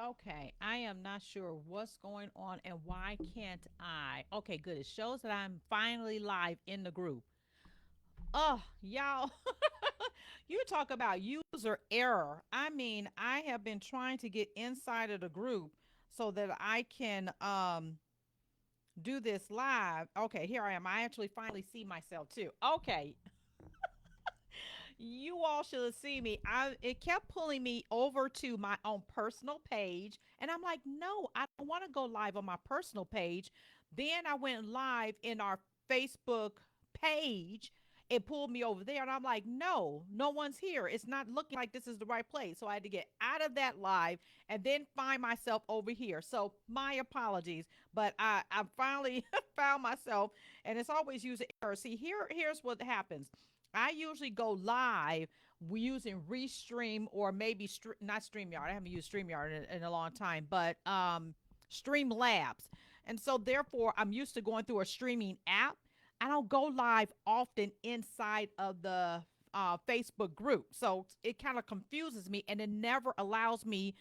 Okay, I am not sure what's going on and why can't I? Okay, good. It shows that I'm finally live in the group. Oh, y'all, you talk about user error. I mean, I have been trying to get inside of the group so that I can do this live. Okay, here I am. I actually finally see myself too. Okay, you all should see me. I It kept pulling me over to my own personal page, and I'm like, no, I don't want to go live on my personal page. Then I went live in our Facebook page. It pulled me over there, and I'm like, no, no one's here. It's not looking like this is the right place. So I had to get out of that live and then find myself over here. So my apologies, but I finally found myself, and it's always user error. See, here's what happens. I usually go live using Restream or maybe not StreamYard. I haven't used StreamYard in a long time, but Streamlabs. And so therefore, I'm used to going through a streaming app. I don't go live often inside of the Facebook group. So it kind of confuses me and it never allows me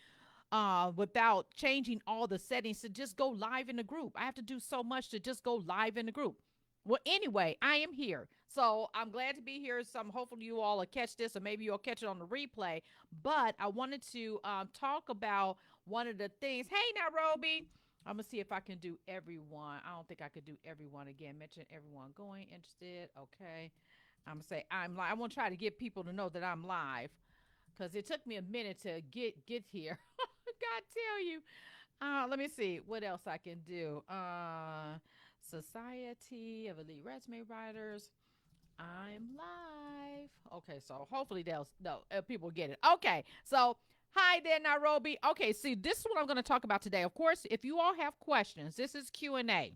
without changing all the settings to just go live in the group. I have to do so much to just go live in the group. Well, anyway, I am here. So I'm glad to be here. Some hopefully you all will catch this, or maybe you'll catch it on the replay. But I wanted to talk about one of the things. Hey, Nairobi. I'm gonna see if I can do everyone. I don't think I could do everyone again. Mention everyone going interested. Okay. I'm gonna say I'm live. I want to try to get people to know that I'm live because it took me a minute to get here. God tell you. Let me see what else I can do. Society of Elite Resume Writers. I'm live. Okay, so hopefully they'll no people get it. Okay, so hi there, Nairobi. Okay, see, this is what I'm going to talk about today. Of course, if you all have questions, this is Q&A.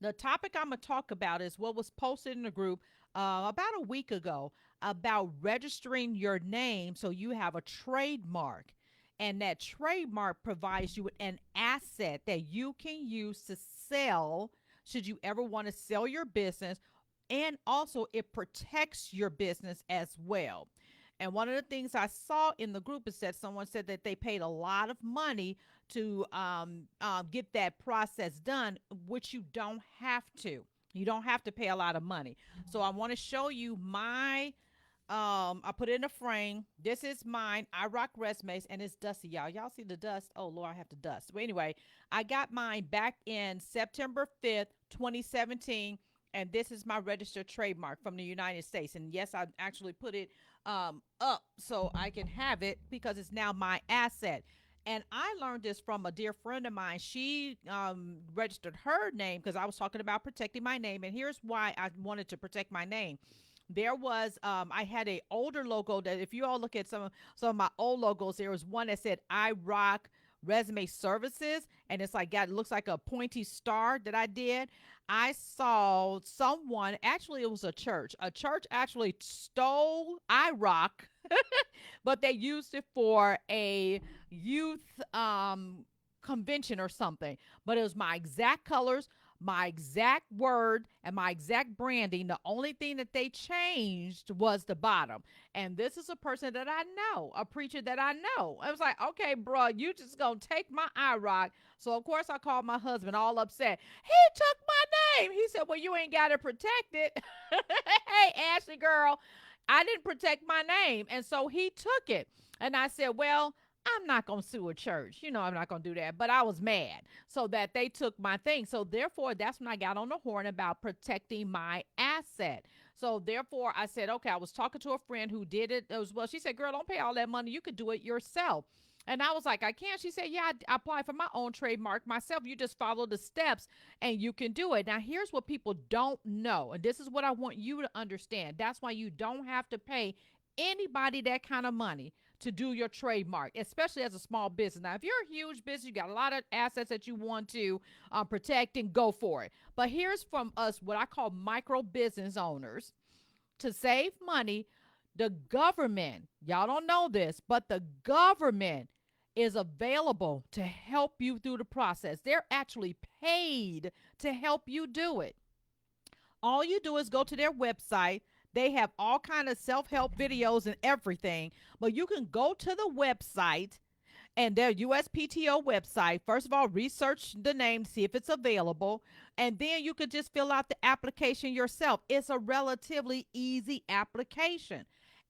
The topic I'm going to talk about is what was posted in the group about a week ago about registering your name so you have a trademark. And that trademark provides you with an asset that you can use to sell should you ever want to sell your business. And also, it protects your business as well. And one of the things I saw in the group is that someone said that they paid a lot of money to get that process done, which you don't have to. You don't have to pay a lot of money. So I want to show you my I put it in a frame. This is mine. I rock resumes and it's dusty, y'all. Y'all see the dust? Oh Lord, I have to dust. But anyway, I got mine back in September 5th, 2017. And this is my registered trademark from the United States. And yes, I actually put it up so I can have it because it's now my asset. And I learned this from a dear friend of mine. She registered her name because I was talking about protecting my name. And here's why I wanted to protect my name. There was I had a older logo that if you all look at some of my old logos, there was one that said I rock resume services, and it's like got it looks like a pointy star that I did. I saw someone, actually it was a church actually stole I rock but they used it for a youth convention or something. But it was my exact colors, my exact word, and my exact branding. The only thing that they changed was the bottom. And this is a person that I know, a preacher that I know. I was like, okay, bro, you just gonna take my eye rock. So of course I called my husband all upset. He took my name. He said, well, you ain't gotta protect it. Hey, Ashley girl, I didn't protect my name. And so he took it. And I said, well, I'm not going to sue a church. You know, I'm not going to do that. But I was mad so that they took my thing. So therefore, that's when I got on the horn about protecting my asset. So therefore, I said, okay, I was talking to a friend who did it as well. She said, girl, don't pay all that money. You could do it yourself. And I was like, I can't. She said, yeah, I applied for my own trademark myself. You just follow the steps and you can do it. Now, here's what people don't know. And this is what I want you to understand. That's why you don't have to pay anybody that kind of money to do your trademark, especially as a small business. Now, if you're a huge business, you got a lot of assets that you want to protect and go for it. But here's from us, what I call micro business owners. To save money, the government, y'all don't know this, but the government is available to help you through the process. They're actually paid to help you do it. All you do is go to their website. They have all kind of self-help videos and everything, but you can go to the website and their USPTO website. First of all, research the name, see if it's available, and then you could just fill out the application yourself. It's a relatively easy application.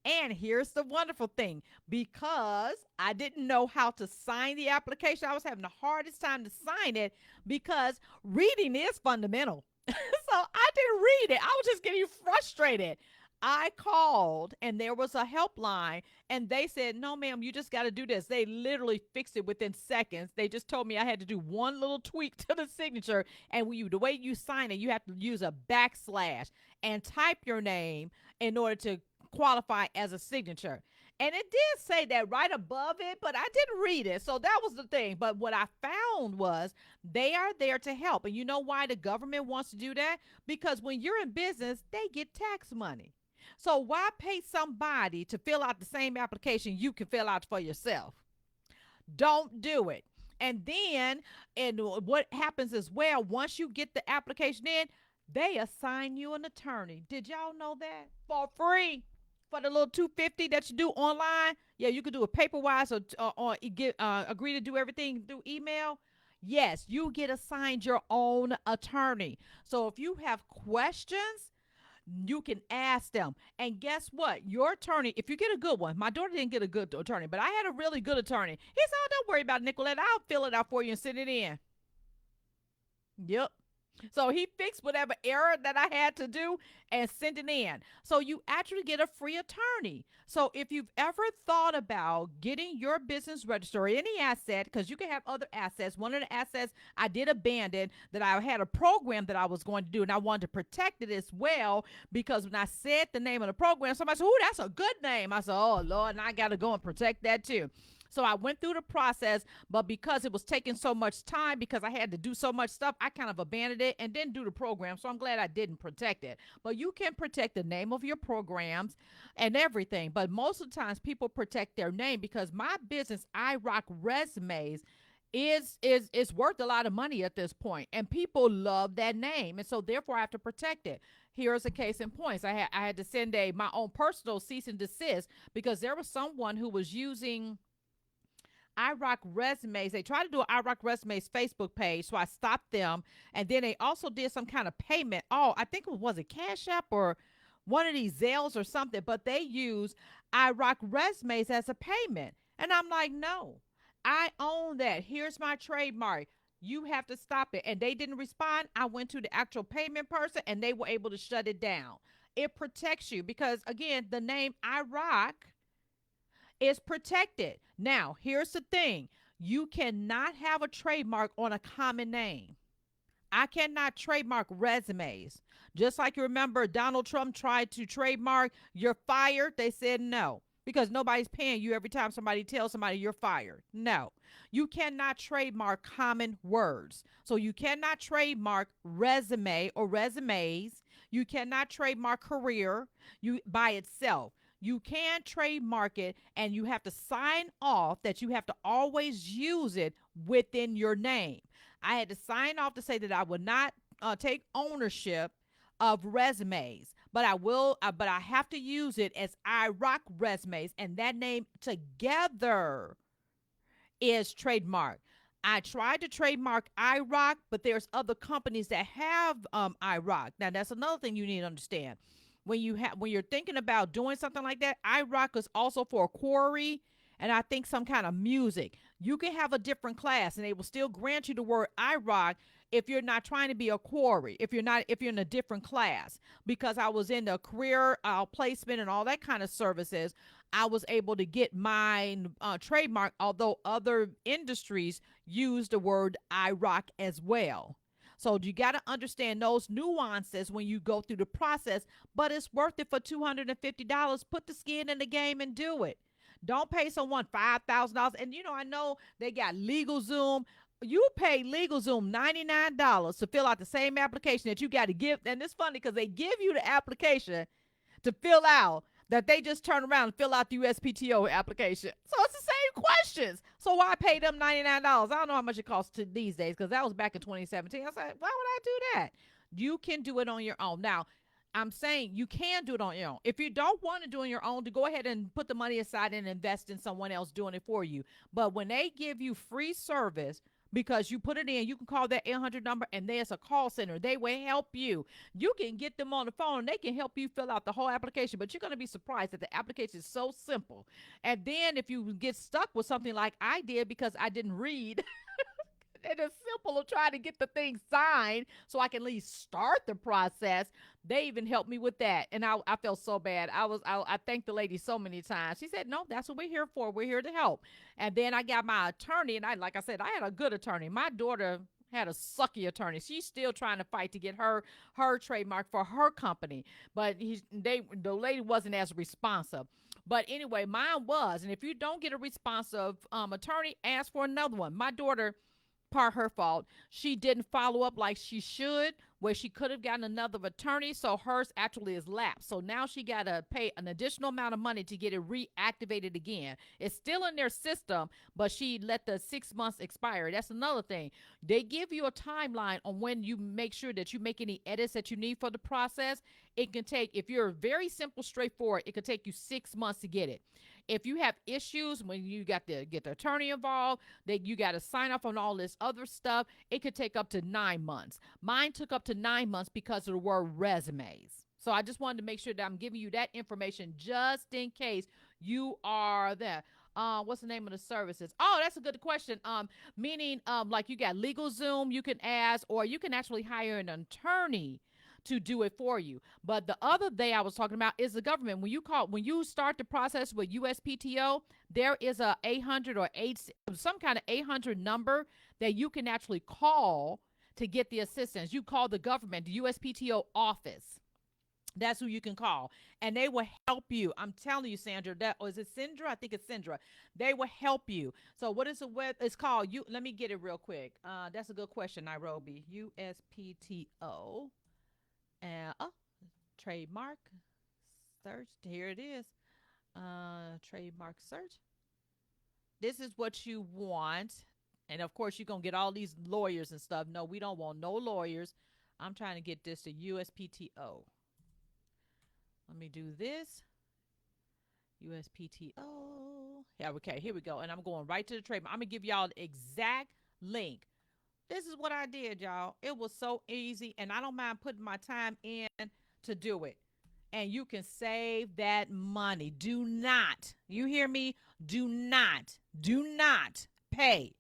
And here's the wonderful thing, because I didn't know how to sign the application, I was having the hardest time to sign it because reading is fundamental. So I didn't read it. I was just getting frustrated. I called and there was a helpline and they said, "No, ma'am, you just got to do this." They literally fixed it within seconds. They just told me I had to do one little tweak to the signature. And the way you sign it, you have to use a backslash and type your name in order to qualify as a signature. And it did say that right above it, but I didn't read it. So that was the thing. But what I found was they are there to help. And you know why the government wants to do that? Because when you're in business, they get tax money. So why pay somebody to fill out the same application you can fill out for yourself? Don't do it. And then, and what happens as well, once you get the application in, they assign you an attorney. Did y'all know that? For free. For the little 250 that you do online. Yeah, you could do it paper-wise or get agree to do everything through email. Yes, you get assigned your own attorney. So if you have questions, you can ask them. And guess what? Your attorney, if you get a good one, my daughter didn't get a good attorney, but I had a really good attorney. He said, "Oh, don't worry about it, Nickquolette. I'll fill it out for you and send it in." Yep. So he fixed whatever error that I had to do and sent it in. So you actually get a free attorney. So if you've ever thought about getting your business registered or any asset, because you can have other assets. One of the assets I did abandon that I had a program that I was going to do, and I wanted to protect it as well, because when I said the name of the program, somebody said, "Oh, that's a good name." I said, "Oh, Lord," and I got to go and protect that too. So I went through the process, but because it was taking so much time, because I had to do so much stuff, I kind of abandoned it and didn't do the program. So I'm glad I didn't protect it. But you can protect the name of your programs and everything. But most of the times people protect their name, because my business, I Rock Resumes, is worth a lot of money at this point, and people love that name, and so therefore I have to protect it. Here's a case in point. I had to send my own personal cease and desist, because there was someone who was using I Rock Resumes. They tried to do an I Rock Resumes Facebook page, so I stopped them. And then they also did some kind of payment. Oh, I think was it Cash App or one of these Zelles or something, but they use I Rock Resumes as a payment. And I'm like, no, I own that. Here's my trademark. You have to stop it. And they didn't respond. I went to the actual payment person and they were able to shut it down. It protects you because, again, the name I Rock is protected. Now, here's the thing. You cannot have a trademark on a common name. I cannot trademark resumes. Just like you remember Donald Trump tried to trademark "you're fired." They said no, because nobody's paying you every time somebody tells somebody you're fired. No. You cannot trademark common words. So you cannot trademark resume or resumes. You cannot trademark career by itself. You can trademark it, and you have to sign off that you have to always use it within your name. I had to sign off to say that I would not take ownership of resumes, but I will. But I have to use it as I Rock Resumes, and that name together is trademark. I tried to trademark I Rock, but there's other companies that have I Rock. Now that's another thing you need to understand. When you're thinking about doing something like that, I Rock is also for a quarry, and I think some kind of music. You can have a different class, and they will still grant you the word I Rock if you're not trying to be a quarry, if you're in a different class. Because I was in the career placement and all that kind of services, I was able to get mine trademark, although other industries use the word I Rock as well. So you got to understand those nuances when you go through the process, but it's worth it for $250. Put the skin in the game and do it. Don't pay someone $5,000. And, I know they got LegalZoom. You pay LegalZoom $99 to fill out the same application that you got to give. And it's funny because they give you the application to fill out, that they just turn around and fill out the USPTO application. So it's the same questions. So why pay them $99? I don't know how much it costs these days, because that was back in 2017. I said, why would I do that? You can do it on your own. Now, I'm saying you can do it on your own. If you don't want to do it on your own, to go ahead and put the money aside and invest in someone else doing it for you. But when they give you free service, because you put it in, you can call that 800 number, and there's a call center. They will help you. You can get them on the phone, and they can help you fill out the whole application. But you're going to be surprised that the application is so simple. And then if you get stuck with something like I did because I didn't read, it is simple to try to get the thing signed so I can at least start the process. They even helped me with that. And I felt so bad. I thanked the lady so many times. She said, no, that's what we're here for. We're here to help. And then I got my attorney, and like I said, I had a good attorney. My daughter had a sucky attorney. She's still trying to fight to get her trademark for her company. But the lady wasn't as responsive. But anyway, mine was. And if you don't get a responsive attorney, ask for another one. My daughter, part her fault, she didn't follow up like she should, where she could have gotten another attorney, so hers actually is lapsed. So now she got to pay an additional amount of money to get it reactivated again. It's still in their system, but she let the 6 months expire. That's another thing. They give you a timeline on when you make sure that you make any edits that you need for the process. It can take, if you're very simple, straightforward, it could take you 6 months to get it. If you have issues when you got to get the attorney involved, that you got to sign off on all this other stuff, it could take up to 9 months. Mine took up to 9 months because of the word resumes. So I just wanted to make sure that I'm giving you that information just in case you are there. What's the name of the services? Oh, that's a good question. Meaning, like you got LegalZoom, you can ask, or you can actually hire an attorney to do it for you. But the other day I was talking about is the government. When you start the process with USPTO, there is a 800 or some kind of 800 number that you can actually call to get the assistance. You call the government, the USPTO office. That's who you can call, and they will help you. I'm telling you, Sandra. Is it Sindra? I think it's Sindra. They will help you. So, what is the web? It's called. Let me get it real quick. That's a good question, Nairobi. USPTO. And trademark search. Here it is. Trademark search. This is what you want. And of course, you're going to get all these lawyers and stuff. No, we don't want no lawyers. I'm trying to get this to USPTO. Let me do this. USPTO. Yeah, okay, here we go. And I'm going right to the trademark. I'm going to give y'all the exact link. This is what I did, y'all. It was so easy, and I don't mind putting my time in to do it. And you can save that money. Do not, you hear me? Do not pay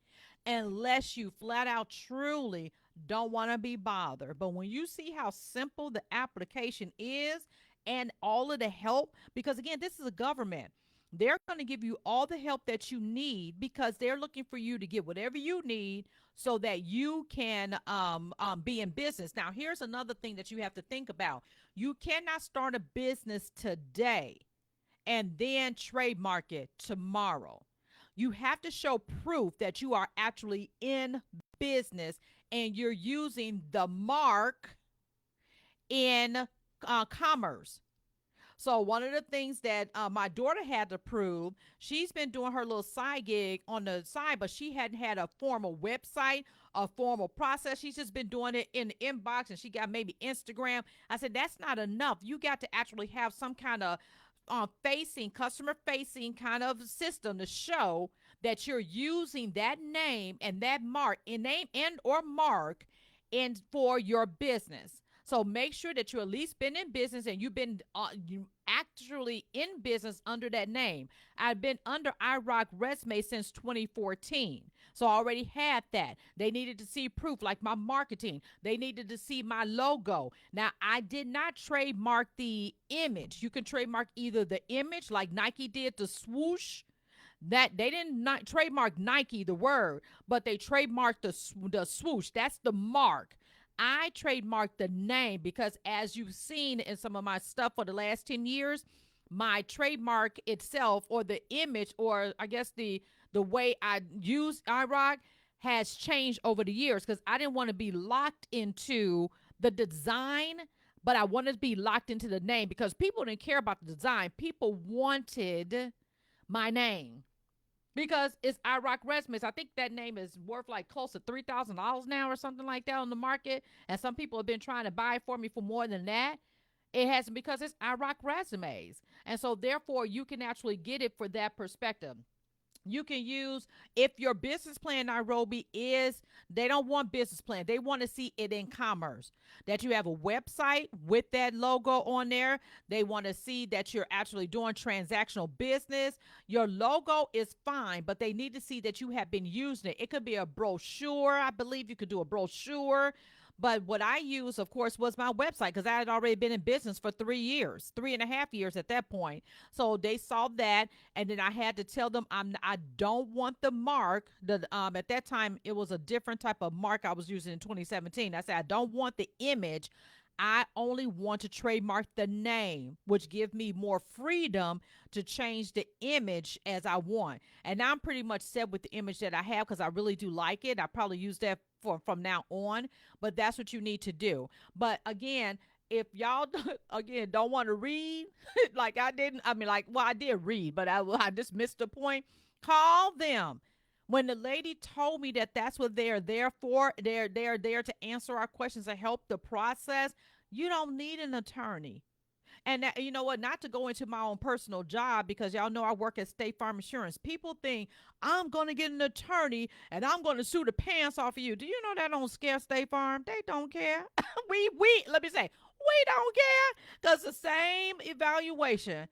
unless you flat out truly don't want to be bothered. But when you see how simple the application is and all of the help, because again, this is a government. They're going to give you all the help that you need because they're looking for you to get whatever you need so that you can be in business. Now, here's another thing that you have to think about. You cannot start a business today and then trademark it tomorrow. You have to show proof that you are actually in business and you're using the mark in commerce. So one of the things that my daughter had to prove, she's been doing her little side gig on the side, but she hadn't had a formal website, a formal process. She's just been doing it in the inbox, and she got maybe Instagram. I said, that's not enough. You got to actually have some kind of customer facing kind of system to show that you're using that name and that mark, name and or mark, in for your business. So make sure that you at least been in business and you've been you actually in business under that name. I've been under iRock Resume since 2014. So I already had that. They needed to see proof, like my marketing. They needed to see my logo. Now, I did not trademark the image. You can trademark either the image, like Nike did, the swoosh. That they didn't not trademark Nike, the word, but they trademarked the swoosh. That's the mark. I trademarked the name because, as you've seen in some of my stuff for the last 10 years, my trademark itself, or the image, or I guess the way I use iRock, has changed over the years because I didn't want to be locked into the design, but I wanted to be locked into the name because people didn't care about the design. People wanted my name. Because it's iRock Resumes. I think that name is worth like close to $3,000 now or something like that on the market. And some people have been trying to buy it for me for more than that. It hasn't because it's I Rock Resumes. And so therefore you can actually get it for that perspective. You can use if your business plan, Nairobi, is they don't want business plan, they want to see it in commerce, that you have a website with that logo on there. They want to see that you're actually doing transactional business. Your logo is fine, but they need to see that you have been using it. It could be a brochure. I believe you could do a brochure. But what I used, of course, was my website because I had already been in business for 3 years, 3.5 years at that point. So they saw that, and then I had to tell them I don't want the mark. The At that time it was a different type of mark I was using in 2017. I said I don't want the image. I only want to trademark the name, which give me more freedom to change the image as I want. And now I'm pretty much set with the image that I have because I really do like it. I probably use that from now on, but that's what you need to do. But again, if y'all again don't want to read like I didn't, I mean, like, well, I did read, but I just missed the point. Call them. When the lady told me that that's what they're there for, they're there to answer our questions and help the process. You don't need an attorney. And that, you know what? Not to go into my own personal job because y'all know I work at State Farm Insurance. People think I'm going to get an attorney and I'm going to sue the pants off of you. Do you know that don't scare State Farm? They don't care. We let me say we don't care because the same evaluation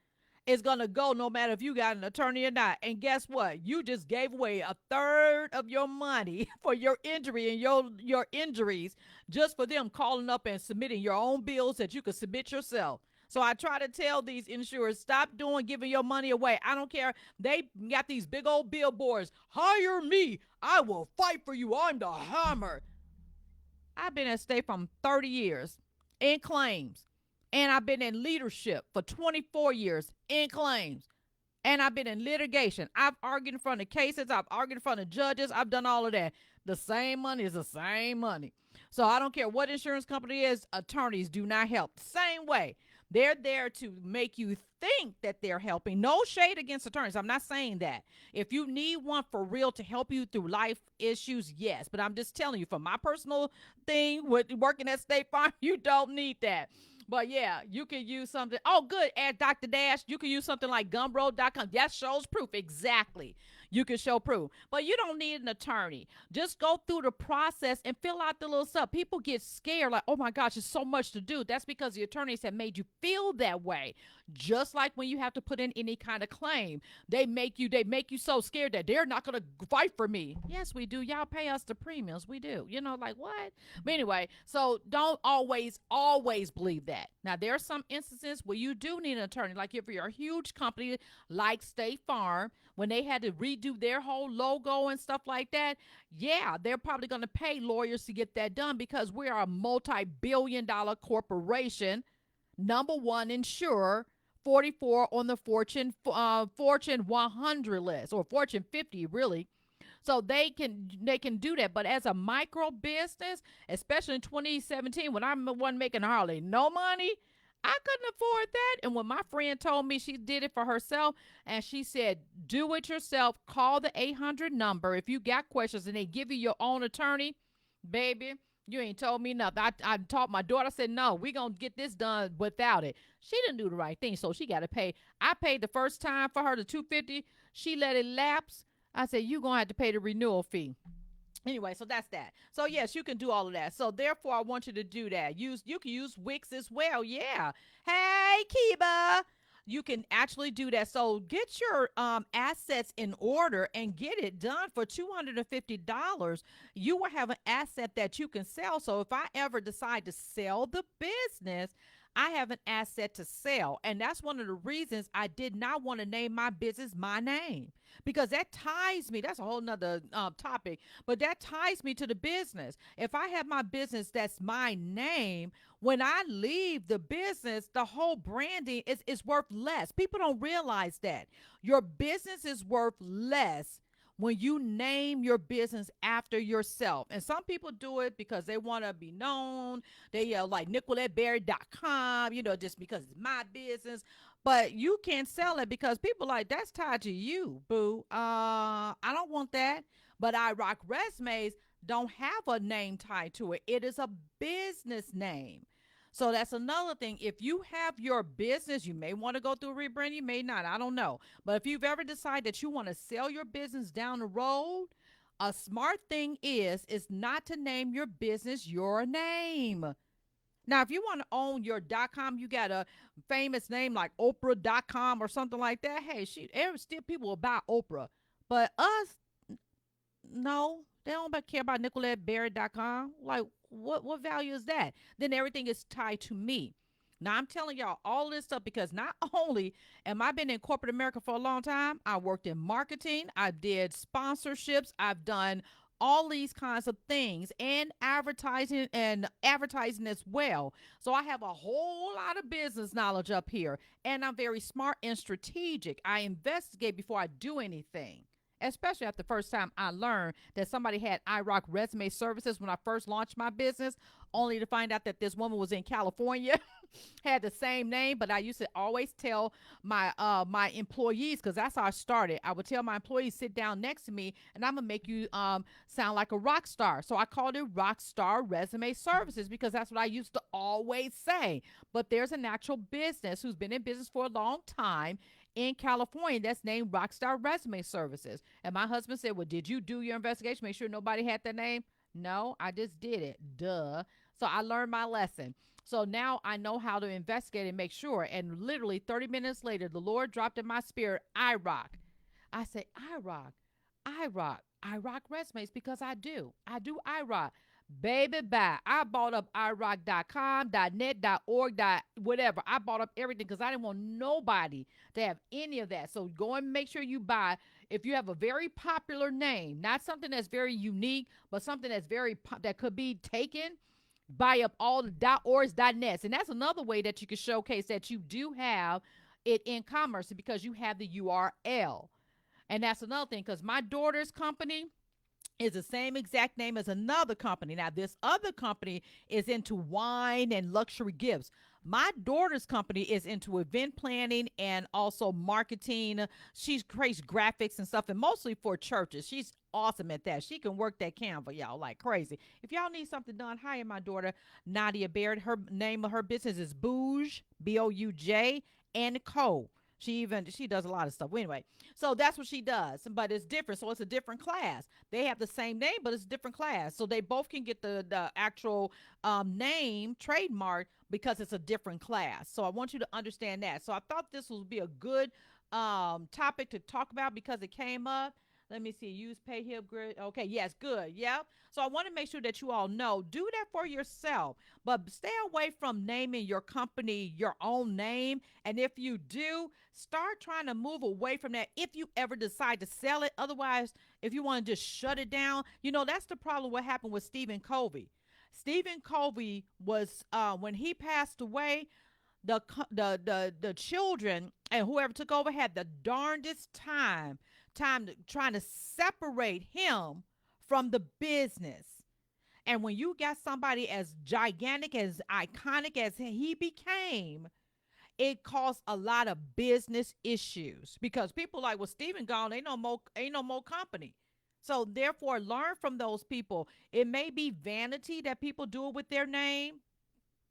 is going to go no matter if you got an attorney or not. And guess what? You just gave away a third of your money for your injury and your injuries just for them calling up and submitting your own bills that you could submit yourself. So I try to tell these insurers, stop giving your money away. I don't care. They got these big old billboards. Hire me. I will fight for you. I'm the hammer. I've been at State Farm 30 years in claims. And I've been in leadership for 24 years in claims. And I've been in litigation. I've argued in front of cases. I've argued in front of judges. I've done all of that. The same money is the same money. So I don't care what insurance company is. Attorneys do not help. Same way. They're there to make you think that they're helping. No shade against attorneys. I'm not saying that. If you need one for real to help you through life issues, yes. But I'm just telling you from my personal thing with working at State Farm, you don't need that. But yeah, you can use something. Oh, good. At Dr. Dash, you can use something like gumroad.com. That shows proof. Exactly. You can show proof. But you don't need an attorney. Just go through the process and fill out the little stuff. People get scared like, oh my gosh, there's so much to do. That's because the attorneys have made you feel that way. Just like when you have to put in any kind of claim, they make you so scared that they're not going to fight for me. Yes, we do. Y'all pay us the premiums. We do. You know, like what? But anyway, so don't always believe that. Now, there are some instances where you do need an attorney. Like if you're a huge company like State Farm, when they had to redo their whole logo and stuff like that, yeah, they're probably going to pay lawyers to get that done because we are a multi-billion-dollar corporation, number one insurer, 44 on the Fortune 100 list, or Fortune 50 really. So they can do that. But as a micro business, especially in 2017 when I wasn't making hardly no money, I couldn't afford that. And when my friend told me she did it for herself, and she said, do it yourself, call the 800 number if you got questions, and they give you your own attorney, baby, you ain't told me nothing. I taught my daughter, I said, no, we going to get this done without it. She didn't do the right thing, so she got to pay. I paid the first time for her the $250. She let it lapse. I said, you're going to have to pay the renewal fee. Anyway, so that's that. So yes, you can do all of that. So therefore, I want you to do that. You can use Wix as well. Yeah. Hey, Kiba. You can actually do that. So get your assets in order and get it done for $250. You will have an asset that you can sell. So if I ever decide to sell the business, I have an asset to sell. And that's one of the reasons I did not want to name my business my name, because that ties me. That's a whole nother topic, but that ties me to the business. If I have my business that's my name, when I leave the business, the whole branding is worth less. People don't realize that your business is worth less when you name your business after yourself. And some people do it because they want to be known. They like NickquoletteBarrett.com, just because it's my business. But you can't sell it because people like, that's tied to you, boo. I don't want that. But I Rock Resumes don't have a name tied to it. It is a business name. So that's another thing. If you have your business, you may want to go through a rebrand, you may not. I don't know. But if you've ever decided that you want to sell your business down the road, a smart thing is not to name your business your name. Now, if you want to own your .com, you got a famous name like Oprah.com or something like that. Hey, still people will buy Oprah. But us, no, they don't care about NickquoletteBarrett.com. Like, what value is that? Then everything is tied to me. Now, I'm telling y'all all this stuff because not only am I been in corporate America for a long time, I worked in marketing, I did sponsorships, I've done all these kinds of things and advertising as well. So I have a whole lot of business knowledge up here, and I'm very smart and strategic. I investigate before I do anything. Especially after the first time I learned that somebody had iRock resume services when I first launched my business, only to find out that this woman was in California, had the same name. But I used to always tell my employees, because that's how I started. I would tell my employees, sit down next to me, and I'm gonna make you sound like a rock star. So I called it Rockstar Resume Services because that's what I used to always say. But there's an actual business who's been in business for a long time in California that's named Rockstar Resume Services. And my husband said, well, did you do your investigation? Make sure nobody had that name? No, I just did it. Duh. So I learned my lesson. So now I know how to investigate and make sure. And literally 30 minutes later, the Lord dropped in my spirit, iRock. I said, iRock resumes because I do iRock. Baby, bye. I bought up iRock.com, .net, .org, whatever. I bought up everything because I didn't want nobody to have any of that. So go and make sure you buy. If you have a very popular name, not something that's very unique, but something that's that could be taken, buy up all the .orgs, .nets. And that's another way that you can showcase that you do have it in commerce because you have the URL. And that's another thing because my daughter's company is the same exact name as another company. Now, this other company is into wine and luxury gifts. My daughter's company is into event planning and also marketing. She creates graphics and stuff, and mostly for churches. She's awesome at that. She can work that Canva, y'all, like crazy. If y'all need something done, hire my daughter, Nadia Barrett. Her name of her business is Bouge, Bouj, and Co. She does a lot of stuff. Anyway, so that's what she does, but it's different. So it's a different class. They have the same name, but it's a different class. So they both can get the actual name trademark because it's a different class. So I want you to understand that. So I thought this would be a good topic to talk about because it came up. Let me see. Use pay him grid. Okay. Yes. Good. Yep. So I want to make sure that you all know, do that for yourself, but stay away from naming your company your own name. And if you do, start trying to move away from that if you ever decide to sell it. Otherwise, if you want to just shut it down, that's the problem. What happened with Stephen Covey? Stephen Covey was, when he passed away, the children and whoever took over had the darndest time trying to separate him from the business. And when you got somebody as gigantic, as iconic as he became, it caused a lot of business issues because people like, well, Stephen gone, ain't no more company. So therefore, learn from those people. It may be vanity that people do it with their name.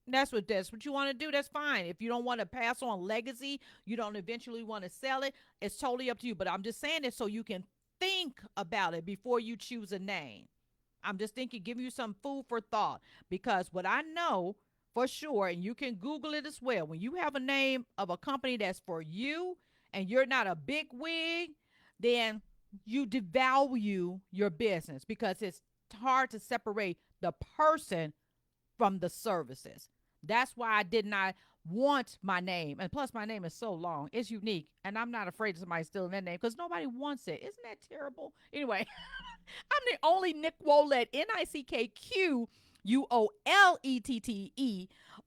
That's what you want to do. That's fine. If you don't want to pass on legacy, you don't eventually want to sell it, it's totally up to you. But I'm just saying it so you can think about it before you choose a name. I'm just thinking, give you some food for thought, because what I know for sure, and you can Google it as well, when you have a name of a company that's for you and you're not a big wig, then you devalue your business because it's hard to separate the person from the services. That's why I did not want my name. And plus, my name is so long. It's unique. And I'm not afraid of somebody stealing that name because nobody wants it. Isn't that terrible? Anyway, I'm the only Nickquolette, Nickquolette,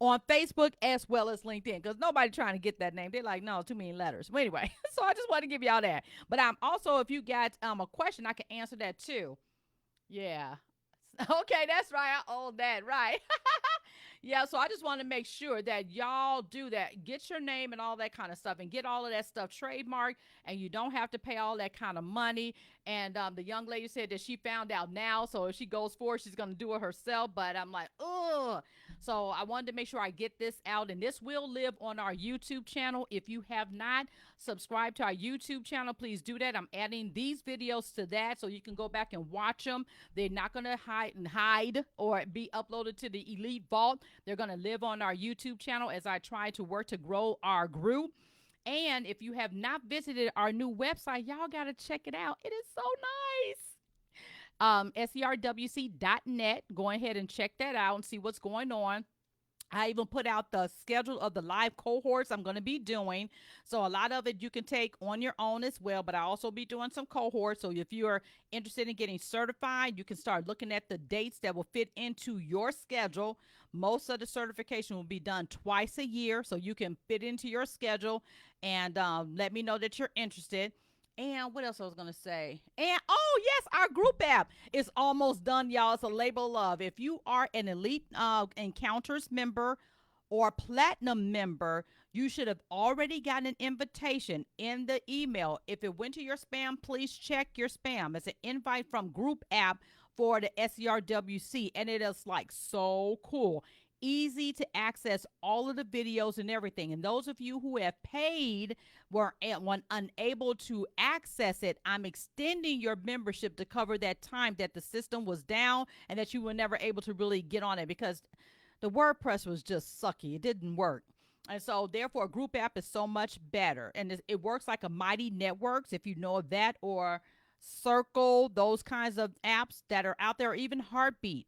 on Facebook as well as LinkedIn because nobody trying to get that name. They're like, no, too many letters. But anyway, so I just want to give y'all that. But I'm also, if you got a question, I can answer that too. Yeah. Okay, that's right. I own that, right? Yeah, so I just want to make sure that y'all do that. Get your name and all that kind of stuff and get all of that stuff trademarked, and you don't have to pay all that kind of money. And the young lady said that she found out now, so if she goes forward, she's going to do it herself. But I'm like, ugh. So I wanted to make sure I get this out, and this will live on our YouTube channel. If you have not subscribed to our YouTube channel, please do that. I'm adding these videos to that so you can go back and watch them. They're not going to hide or be uploaded to the Elite Vault. They're going to live on our YouTube channel as I try to work to grow our group. And if you have not visited our new website, y'all got to check it out. It is so nice. SERWC.net. Go ahead and check that out and see what's going on. I even put out the schedule of the live cohorts I'm going to be doing. So a lot of it you can take on your own as well, but I also be doing some cohorts. So if you're interested in getting certified, you can start looking at the dates that will fit into your schedule. Most of the certification will be done twice a year, so you can fit into your schedule, and let me know that you're interested. And what else I was going to say? And, oh, yes, our group app is almost done, y'all. It's a labor of love. If you are an Elite Encounters member or Platinum member, you should have already gotten an invitation in the email. If it went to your spam, please check your spam. It's an invite from group app for the SERWC, and it is like so cool. Easy to access all of the videos and everything. And those of you who have paid were unable to access it, I'm extending your membership to cover that time that the system was down and that you were never able to really get on it because the WordPress was just sucky. It didn't work. And so therefore a group app is so much better. And it works like a Mighty Networks, if you know of that, or Circle, those kinds of apps that are out there. Even Heartbeat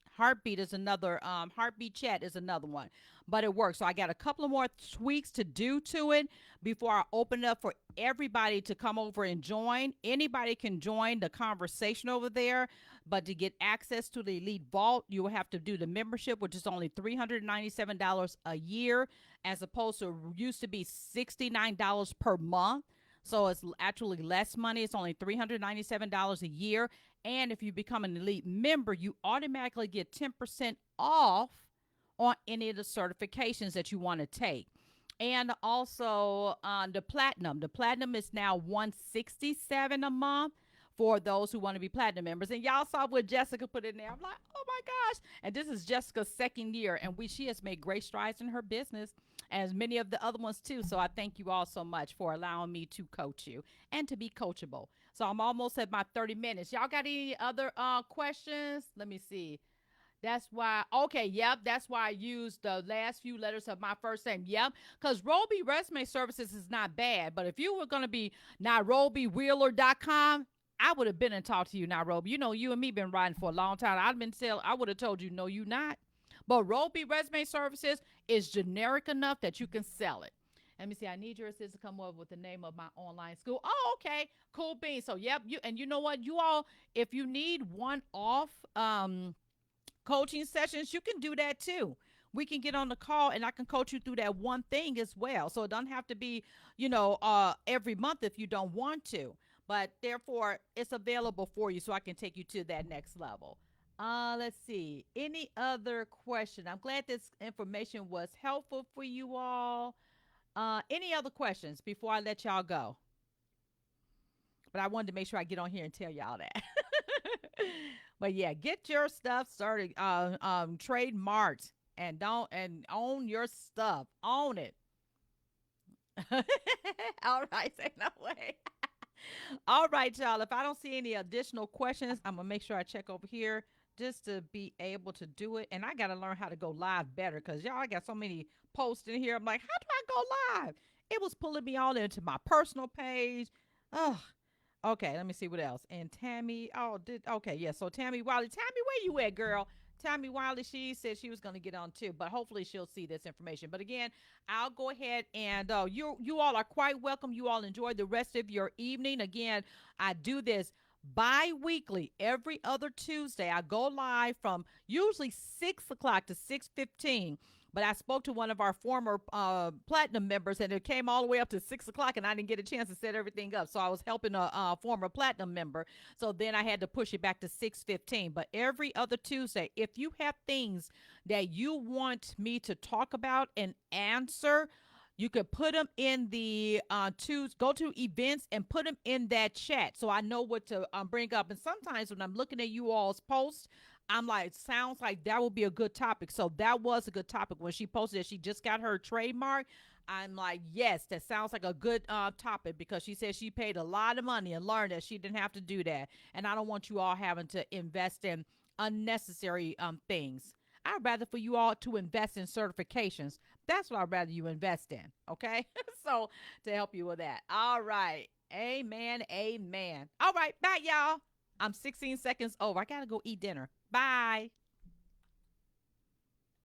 is another, Heartbeat Chat is another one, but it works. So I got a couple of more tweaks to do to it before I open it up for everybody to come over and join. Anybody can join the conversation over there, but to get access to the Elite Vault, you will have to do the membership, which is only $397 a year, as opposed to used to be $69 per month. So it's actually less money. It's only $397 a year. And if you become an Elite member, you automatically get 10% off on any of the certifications that you want to take. And also the Platinum. The Platinum is now $167 a month for those who want to be Platinum members. And y'all saw what Jessica put in there. I'm like, oh my gosh. And this is Jessica's second year. And she has made great strides in her business, as many of the other ones too. So I thank you all so much for allowing me to coach you and to be coachable. So I'm almost at my 30 minutes. Y'all got any other questions? Let me see. That's why, okay, yep, that's why I used the last few letters of my first name. Yep, because Roby Resume Services is not bad. But if you were going to be NairobiWheeler.com, I would have been and talked to you, Nairobi. You know, you and me been riding for a long time. I would have told you, no, you not. But Roby Resume Services is generic enough that you can sell it. Let me see. I need your assistance to come up with the name of my online school. Oh, okay. Cool beans. So, yep. You know what? You all, if you need one-off coaching sessions, you can do that too. We can get on the call and I can coach you through that one thing as well. So it doesn't have to be, every month if you don't want to. But therefore, it's available for you so I can take you to that next level. Let's see. Any other question? I'm glad this information was helpful for you all. Any other questions before I let y'all go? But I wanted to make sure I get on here and tell y'all that. But yeah, get your stuff started, trademarked, and own your stuff. Own it. All right, say no way. All right, y'all. If I don't see any additional questions, I'm gonna make sure I check over here just to be able to do it. And I gotta learn how to go live better because y'all, I got so many posts in here. I'm like, how do I go live? It was pulling me all into my personal page. Oh, okay. Let me see what else. And Tammy, okay, yeah. So Tammy Wiley, where you at, girl? Tammy Wiley, she said she was going to get on too, but hopefully she'll see this information. But again, I'll go ahead and you all are quite welcome. You all enjoy the rest of your evening. Again, I do this bi-weekly every other Tuesday. I go live from usually 6 o'clock to 6:15. But I spoke to one of our former platinum members, and it came all the way up to 6 o'clock, and I didn't get a chance to set everything up. So I was helping a former platinum member. So then I had to push it back to 6:15. But every other Tuesday, if you have things that you want me to talk about and answer, you can put them in the go to events and put them in that chat so I know what to bring up. And sometimes when I'm looking at you all's posts, I'm like, sounds like that would be a good topic. So that was a good topic when she posted that she just got her trademark. I'm like, yes, that sounds like a good topic because she said she paid a lot of money and learned that she didn't have to do that. And I don't want you all having to invest in unnecessary things. I'd rather for you all to invest in certifications. That's what I'd rather you invest in. Okay. So to help you with that. All right. Amen. Amen. All right. Bye, y'all. I'm 16 seconds over. I got to go eat dinner. Bye.